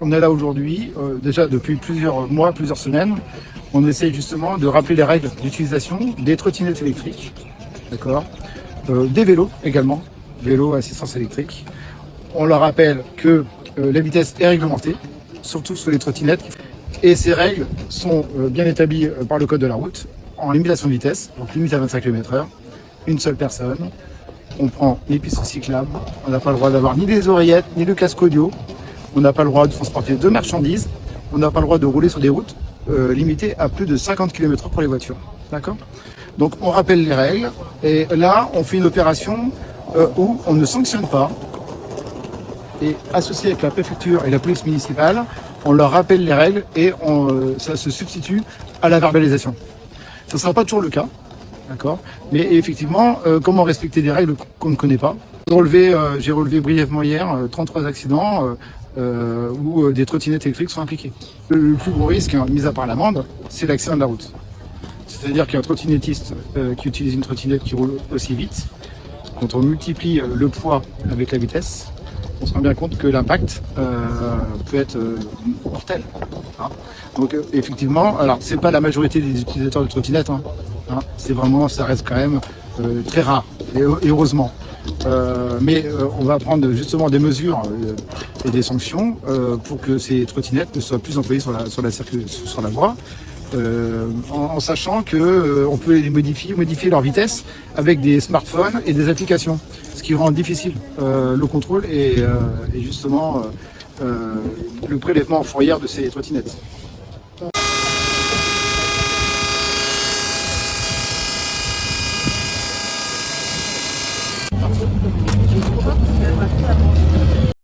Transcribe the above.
on est là aujourd'hui, déjà depuis plusieurs mois, plusieurs semaines, on essaye justement de rappeler les règles d'utilisation des trottinettes électriques, d'accord, des vélos également, vélos à assistance électrique. On leur rappelle que la vitesse est réglementée, surtout sur les trottinettes, et ces règles sont bien établies par le code de la route, en limitation de vitesse, donc limite à 25 km/h, une seule personne. On prend les pistes cyclables, on n'a pas le droit d'avoir ni des oreillettes, ni de casque audio, on n'a pas le droit de transporter de marchandises, on n'a pas le droit de rouler sur des routes limitées à plus de 50 km/h pour les voitures. D'accord ? Donc on rappelle les règles, et là on fait une opération où on ne sanctionne pas, et associé avec la préfecture et la police municipale, on leur rappelle les règles et ça se substitue à la verbalisation. Ce ne sera pas toujours le cas. D'accord. Mais effectivement, comment respecter des règles qu'on ne connaît pas? J'ai relevé brièvement hier 33 accidents où des trottinettes électriques sont impliquées. Le plus gros risque, mis à part l'amende, c'est l'accident de la route. C'est-à-dire qu'un trottinettiste qui utilise une trottinette qui roule aussi vite, quand on multiplie le poids avec la vitesse, on se rend bien compte que l'impact peut être mortel. Hein. Donc effectivement, alors c'est pas la majorité des utilisateurs de trottinettes, hein, c'est vraiment, ça reste quand même très rare, et heureusement. Mais on va prendre justement des mesures et des sanctions pour que ces trottinettes ne soient plus employées sur la voie, en sachant que on peut les modifier leur vitesse avec des smartphones et des applications, ce qui rend difficile le contrôle et justement le prélèvement en fourrière de ces trottinettes.